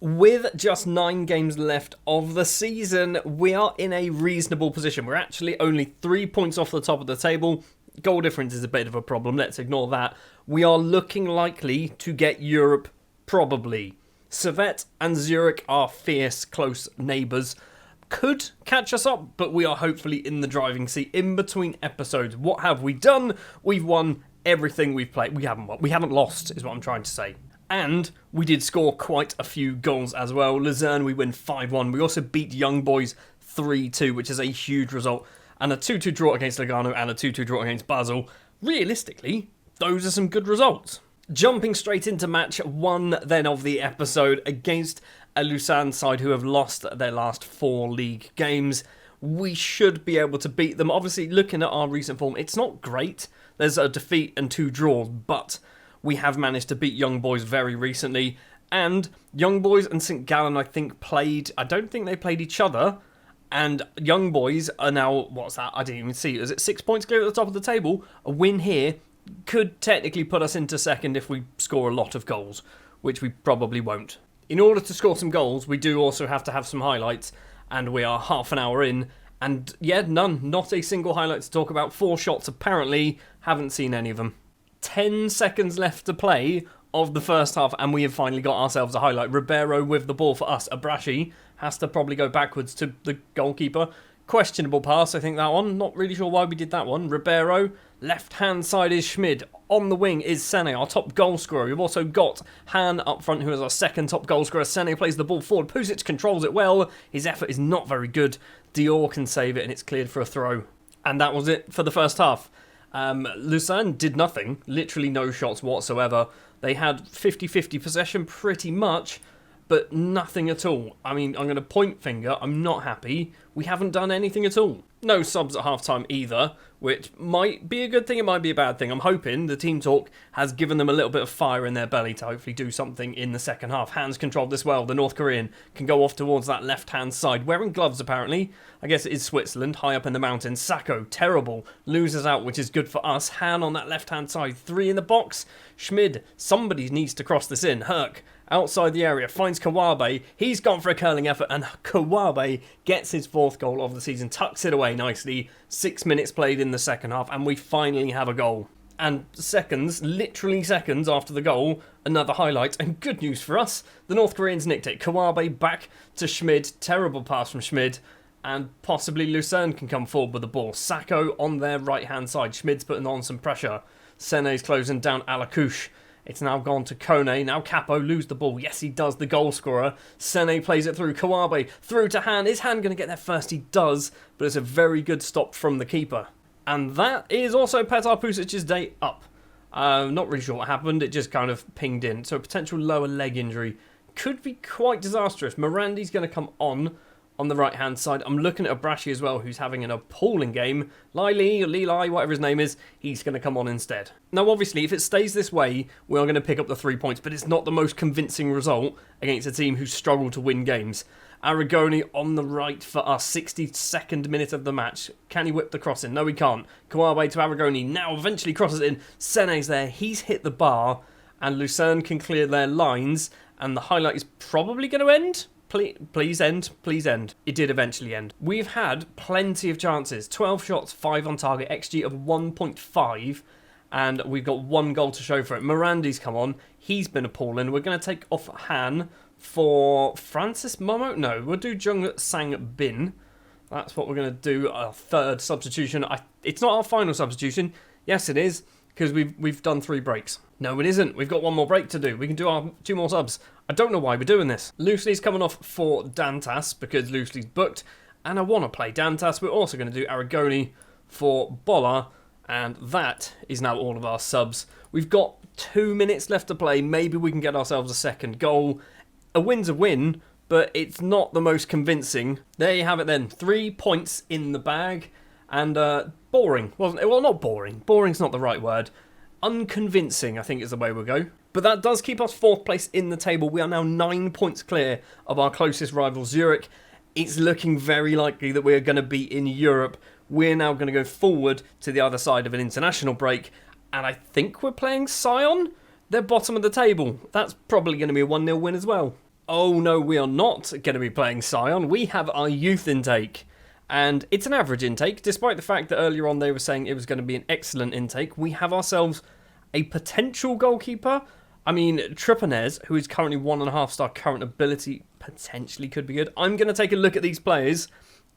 With just 9 games left of the season, we are in a reasonable position. We're actually only 3 points off the top of the table. Goal difference is a bit of a problem, let's ignore that. We are looking likely to get Europe, probably. Servette and Zurich are fierce, close neighbours. Could catch us up, but we are hopefully in the driving seat in between episodes. What have we done? We've won everything we've played. We haven't lost, is what I'm trying to say. And we did score quite a few goals as well. Lucerne, we win 5-1. We also beat Young Boys 3-2, which is a huge result. And a 2-2 draw against Lugano and a 2-2 draw against Basel. Realistically, those are some good results. Jumping straight into match 1 then of the episode against a Lucerne side who have lost their last 4 league games. We should be able to beat them. Obviously, looking at our recent form, it's not great. There's a defeat and 2 draws, but we have managed to beat Young Boys very recently. And Young Boys and St. Gallen, I think, played... I don't think they played each other. And Young Boys are now... What's that? I didn't even see. Is it 6 points clear at the top of the table? A win here could technically put us into second if we score a lot of goals, which we probably won't. In order to score some goals, we do also have to have some highlights, and we are half an hour in, and yeah, none. Not a single highlight to talk about. 4 shots apparently, haven't seen any of them. 10 seconds left to play of the first half, and we have finally got ourselves a highlight. Ribeiro with the ball for us. Abrashi has to probably go backwards to the goalkeeper. Questionable pass, I think, that one. Not really sure why we did that one. Ribeiro, left-hand side is Schmid. On the wing is Sene, our top goal scorer. We've also got Han up front, who is our second top goal scorer. Sene plays the ball forward. Pusic controls it well. His effort is not very good. Dior can save it, and it's cleared for a throw. And that was it for the first half. Lucerne did nothing. Literally no shots whatsoever. They had 50-50 possession pretty much, but nothing at all. I mean, I'm going to point finger. I'm not happy. We haven't done anything at all. No subs at half-time either, which might be a good thing, it might be a bad thing. I'm hoping the team talk has given them a little bit of fire in their belly to hopefully do something in the second half. Hands controlled this well. The North Korean can go off towards that left-hand side, wearing gloves apparently. I guess it is Switzerland, high up in the mountains. Sacco, terrible, loses out, which is good for us. Han on that left-hand side, 3 in the box. Schmid, somebody needs to cross this in. Herc, outside the area, finds Kawabe. He's gone for a curling effort, and Kawabe gets his 4th goal of the season, tucks it away nicely. 6 minutes played in the second half, and we finally have a goal. And seconds, literally seconds after the goal, another highlight, and good news for us, the North Koreans nicked it. Kawabe back to Schmid, terrible pass from Schmid, and possibly Lucerne can come forward with the ball. Sacco on their right-hand side. Schmid's putting on some pressure. Sene's closing down Alakouche. It's now gone to Kone. Now Capo lose the ball. Yes, he does, the goal scorer. Sene plays it through. Kawabe through to Han. Is Han going to get there first? He does, but it's a very good stop from the keeper. And that is also Petar Pusic's day up. Not really sure what happened. It just kind of pinged in. So a potential lower leg injury could be quite disastrous. Morandi's going to come on the right-hand side. I'm looking at Abrashi as well, who's having an appalling game. Lili, whatever his name is, he's going to come on instead. Now, obviously, if it stays this way, we are going to pick up the 3 points, but it's not the most convincing result against a team who struggle to win games. Aragoni on the right for us, 62nd minute of the match. Can he whip the cross in? No, he can't. Kawabe to Aragoni, now eventually crosses it in. Sene's there, he's hit the bar, and Lucerne can clear their lines, and the highlight is probably going to end. Please end. It did eventually end. We've had plenty of chances. 12 shots, 5 on target, XG of 1.5, and we've got 1 goal to show for it. Morandi's come on. He's been appalling. We're going to take off Han for Francis Momo. No, we'll do Jung Sang Bin. That's what we're going to do. Our 3rd substitution. It's not our final substitution. Yes, it is, because we've done 3 breaks. No, it isn't. We've got 1 more break to do. We can do our 2 more subs. I don't know why we're doing this. Loosely's coming off for Dantas because Loosely's booked, and I want to play Dantas. We're also going to do Aragoni for Bolla, and that is now all of our subs. We've got 2 minutes left to play. Maybe we can get ourselves a 2nd goal. A win's a win, but it's not the most convincing. There you have it then. 3 points in the bag, and boring, wasn't it? Well, not boring. Boring's not the right word. Unconvincing, I think, is the way we'll go. But that does keep us 4th place in the table. We are now 9 points clear of our closest rival, Zurich. It's looking very likely that we're going to be in Europe. We're now going to go forward to the other side of an international break. And I think we're playing Sion. They're bottom of the table. That's probably going to be a 1-0 win as well. Oh no, we are not going to be playing Sion. We have our youth intake. And it's an average intake, despite the fact that earlier on they were saying it was going to be an excellent intake. We have ourselves a potential goalkeeper. I mean, Tripanez, who is currently 1.5 star current ability, potentially could be good. I'm going to take a look at these players,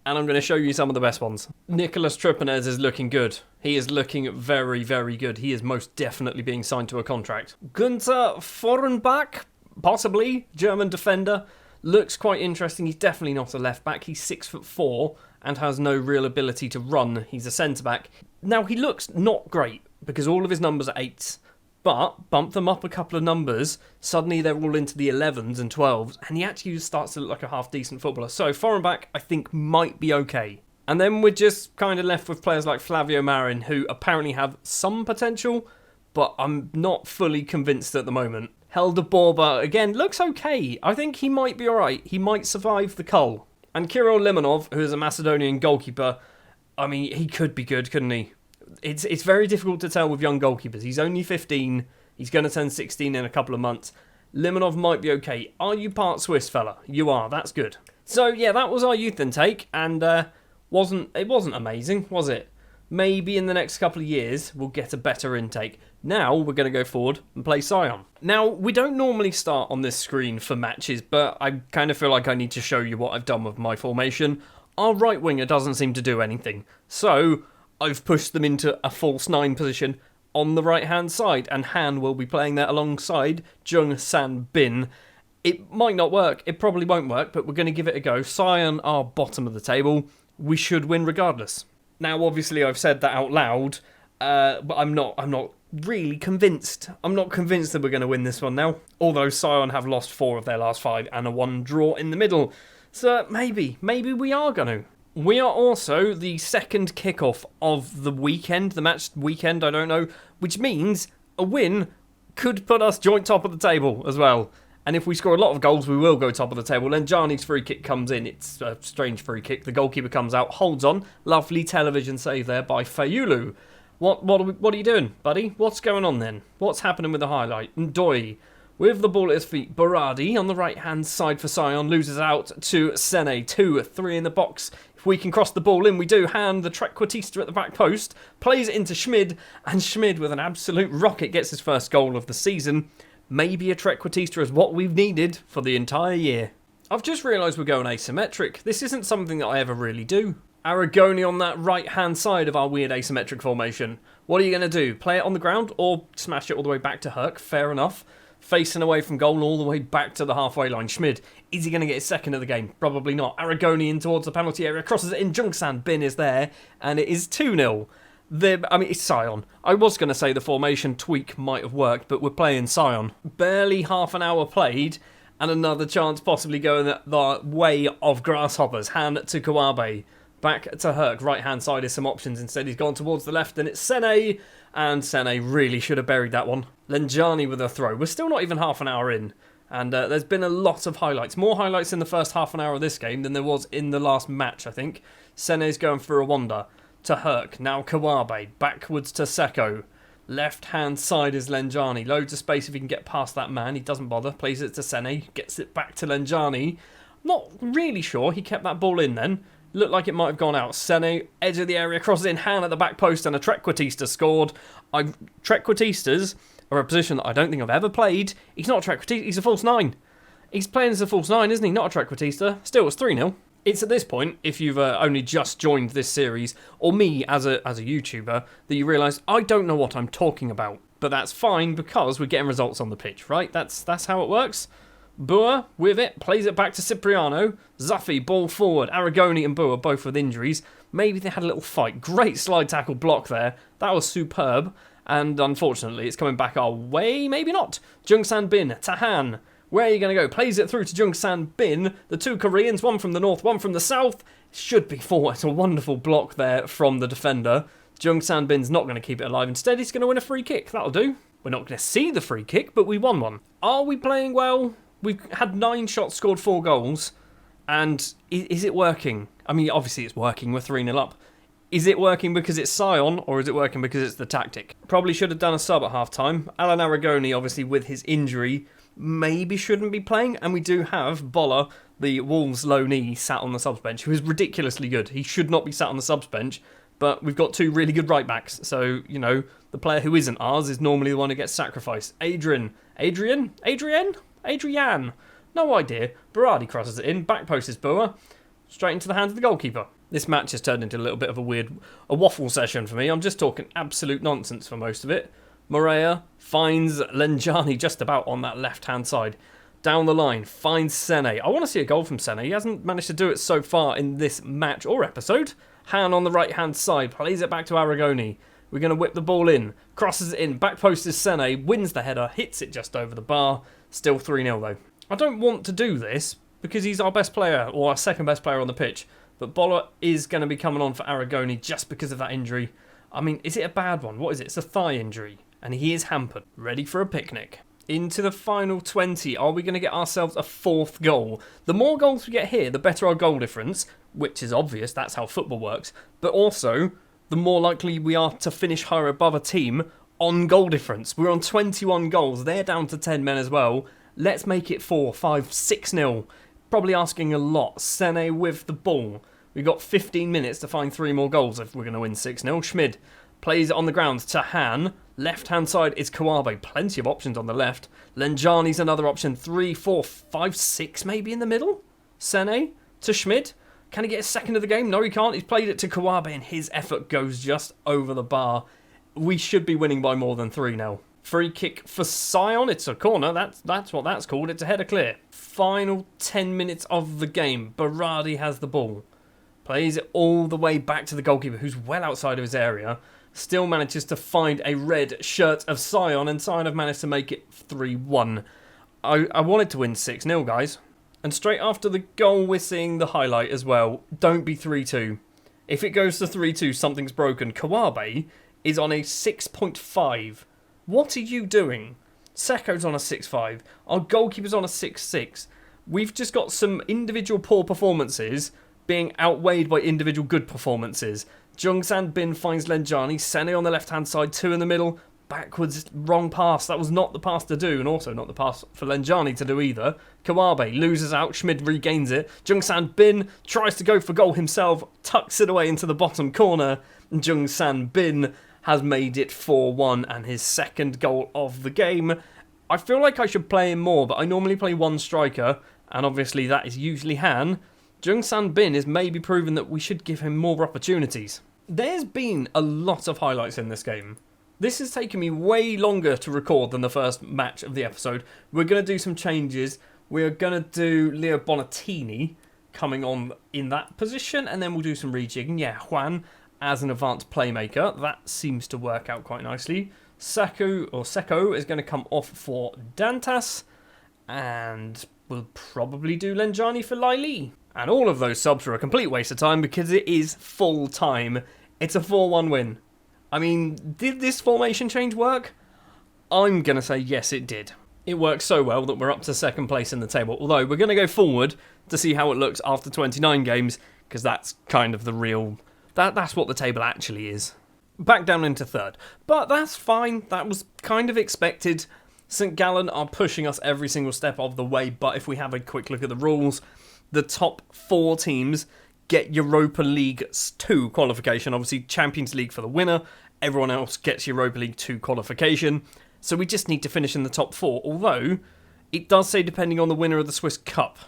and I'm going to show you some of the best ones. Nicholas Tripanez is looking good. He is looking very, very good. He is most definitely being signed to a contract. Günther Forrenbach, possibly, German defender, looks quite interesting. He's definitely not a left back. He's 6'4" and has no real ability to run. He's a centre back. Now, he looks not great because all of his numbers are 8s. But bump them up a couple of numbers, suddenly they're all into the 11s and 12s, and he actually starts to look like a half-decent footballer. So Forrenbach, I think, might be okay. And then we're just kind of left with players like Flavio Marin, who apparently have some potential, but I'm not fully convinced at the moment. Helder Borba, again, looks okay. I think he might be alright. He might survive the cull. And Kirill Limonov, who is a Macedonian goalkeeper, I mean, he could be good, couldn't he? It's very difficult to tell with young goalkeepers. He's only 15. He's going to turn 16 in a couple of months. Limonov might be okay. Are you part Swiss, fella? You are. That's good. So, yeah, that was our youth intake, and it wasn't amazing, was it? Maybe in the next couple of years, we'll get a better intake. Now, we're going to go forward and play Sion. Now, we don't normally start on this screen for matches, but I kind of feel like I need to show you what I've done with my formation. Our right winger doesn't seem to do anything. So, I've pushed them into a false 9 position on the right-hand side, and Han will be playing there alongside Jung San Bin. It might not work. It probably won't work, but we're going to give it a go. Sion are bottom of the table. We should win regardless. Now, obviously, I've said that out loud, but I'm not really convinced. I'm not convinced that we're going to win this one now. Although Sion have lost 4 of their last 5 and a 1 draw in the middle. So maybe we are going to. We are also the second kickoff of the weekend, the match weekend, I don't know, which means a win could put us joint top of the table as well. And if we score a lot of goals, we will go top of the table. Lenjani's free kick comes in. It's a strange free kick. The goalkeeper comes out, holds on. Lovely television save there by Fayulu. What are you doing, buddy? What's going on then? What's happening with the highlight? Ndoi with the ball at his feet. Baradi on the right-hand side for Sion. Loses out to Sene. 2-3 in the box. If we can cross the ball in, we do. Hand the trequartista at the back post. Plays it into Schmid. And Schmid, with an absolute rocket, gets his first goal of the season. Maybe a trequartista is what we've needed for the entire year. I've just realised we're going asymmetric. This isn't something that I ever really do. Aragoni on that right-hand side of our weird asymmetric formation. What are you going to do? Play it on the ground or smash it all the way back to Herc? Fair enough. Facing away from goal all the way back to the halfway line. Schmid, is he going to get his second of the game? Probably not. Aragoni in towards the penalty area. Crosses it in. Jungsan Bin is there. And it is 2-0. It's Sion. I was going to say the formation tweak might have worked, but we're playing Sion. Barely half an hour played, and another chance possibly going the way of Grasshoppers. Han to Kawabe. Back to Herc. Right-hand side is some options. Instead, he's gone towards the left, and it's Sene. And Sene really should have buried that one. Lenjani with a throw. We're still not even half an hour in. And there's been a lot of highlights. More highlights in the first half an hour of this game than there was in the last match, I think. Sene's going for a wander. To Herc, now Kawabe, backwards to Seko. Left-hand side is Lenjani. Loads of space if he can get past that man. He doesn't bother. Plays it to Sene. Gets it back to Lenjani. Not really sure he kept that ball in then. Looked like it might have gone out. Sene, edge of the area, crosses in, hand at the back post, and a trequartista scored. Trequartistas are a position that I don't think I've ever played. He's not a trequartista, he's a false 9. He's playing as a false 9, isn't he? Not a trequartista. Still, it's 3-0. It's at this point, if you've only just joined this series, or me as a YouTuber, that you realise I don't know what I'm talking about. But that's fine because we're getting results on the pitch, right? That's how it works. Boer with it, plays it back to Cipriano. Zuffi, ball forward. Aragoni and Boer both with injuries. Maybe they had a little fight. Great slide tackle block there. That was superb. And unfortunately, it's coming back our way. Maybe not. Jungsan Bin, Tahan. Where are you going to go? Plays it through to Jungsan Bin. The 2 Koreans, one from the north, one from the south. Should be forward. It's a wonderful block there from the defender. Jungsan Bin's not going to keep it alive. Instead, he's going to win a free kick. That'll do. We're not going to see the free kick, but we won one. Are we playing well? We've had 9 shots, scored 4 goals. And is it working? I mean, obviously it's working. We're 3-0 up. Is it working because it's Sion, or is it working because it's the tactic? Probably should have done a sub at half-time. Alan Aragoni, obviously, with his injury, maybe shouldn't be playing, and we do have Boller, the Wolves low knee, sat on the subs bench, who is ridiculously good. He should not be sat on the subs bench, but we've got 2 really good right backs, so, you know, the player who isn't ours is normally the one who gets sacrificed. Adrian? No idea. Berardi crosses it in, back post is Boer, straight into the hands of the goalkeeper. This match has turned into a little bit of a waffle session for me. I'm just talking absolute nonsense for most of it. Morea finds Lenjani just about on that left-hand side. Down the line, finds Sene. I want to see a goal from Sene. He hasn't managed to do it so far in this match or episode. Han on the right-hand side, plays it back to Aragoni. We're going to whip the ball in, crosses it in, back post is Sene, wins the header, hits it just over the bar. Still 3-0 though. I don't want to do this because he's our best player, or our second best player on the pitch. But Boller is going to be coming on for Aragoni just because of that injury. I mean, is it a bad one? What is it? It's a thigh injury. And he is hampered. Ready for a picnic. Into the final 20. Are we going to get ourselves a 4th goal? The more goals we get here, the better our goal difference. Which is obvious. That's how football works. But also, the more likely we are to finish higher above a team on goal difference. We're on 21 goals. They're down to 10 men as well. Let's make it 4, 5, 6-0. Probably asking a lot. Sene with the ball. We've got 15 minutes to find 3 more goals if we're going to win 6-0. Schmid plays it on the ground to Han. Left-hand side is Kawabe. Plenty of options on the left. Lenjani's another option. 3, 4, 5, 6 maybe in the middle. Sene to Schmid. Can he get a second of the game? No, he can't. He's played it to Kawabe and his effort goes just over the bar. We should be winning by more than 3 now. Free kick for Sion. It's a corner. That's what that's called. It's a header clear. Final 10 minutes of the game. Berardi has the ball. Plays it all the way back to the goalkeeper, who's well outside of his area. Still manages to find a red shirt of Sion, and Sion have managed to make it 3-1. I wanted to win 6-0, guys. And straight after the goal, we're seeing the highlight as well. Don't be 3-2. If it goes to 3-2, something's broken. Kawabe is on a 6.5. What are you doing? Seko's on a 6.5. Our goalkeeper's on a 6.6. We've just got some individual poor performances being outweighed by individual good performances. Jungsan Bin finds Lenjani. Sene on the left-hand side, 2 in the middle. Backwards, wrong pass. That was not the pass to do, and also not the pass for Lenjani to do either. Kawabe loses out. Schmid regains it. Jungsan Bin tries to go for goal himself, tucks it away into the bottom corner, and Jungsan Bin has made it 4-1 and his 2nd goal of the game. I feel like I should play him more, but I normally play 1 striker, and obviously that is usually Han. Jungsan Bin is maybe proven that we should give him more opportunities. There's been a lot of highlights in this game. This has taken me way longer to record than the first match of the episode. We're going to do some changes. We're going to do Leo Bonatini coming on in that position, and then we'll do some rejigging. Yeah, Juan as an advanced playmaker. That seems to work out quite nicely. Seko is going to come off for Dantas, and we'll probably do Lenjani for Laili. And all of those subs are a complete waste of time because it is full time. It's a 4-1 win. I mean, did this formation change work? I'm going to say yes, it did. It worked so well that we're up to 2nd place in the table. Although, we're going to go forward to see how it looks after 29 games, because that's kind of the real... That's what the table actually is. Back down into 3rd. But that's fine. That was kind of expected. St. Gallen are pushing us every single step of the way, but if we have a quick look at the rules, the top 4 teams get Europa League 2 qualification. Obviously, Champions League for the winner. Everyone else gets Europa League 2 qualification. So we just need to finish in the top 4. Although, it does say depending on the winner of the Swiss Cup.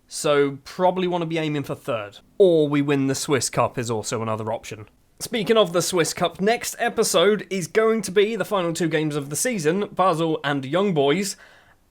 So probably want to be aiming for 3rd. Or we win the Swiss Cup is also another option. Speaking of the Swiss Cup, next episode is going to be the final 2 games of the season. Basel and Young Boys.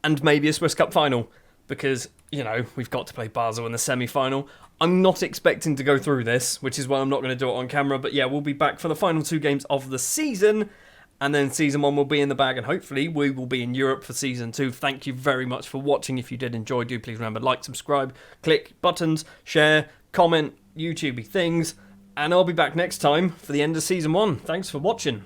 And maybe a Swiss Cup final. Because, you know, we've got to play Basel in the semi-final. I'm not expecting to go through this, which is why I'm not going to do it on camera. But yeah, we'll be back for the final 2 games of the season. And then Season 1 will be in the bag. And hopefully we will be in Europe for Season 2. Thank you very much for watching. If you did enjoy, do please remember, like, subscribe, click buttons, share, comment, YouTubey things. And I'll be back next time for the end of Season 1. Thanks for watching.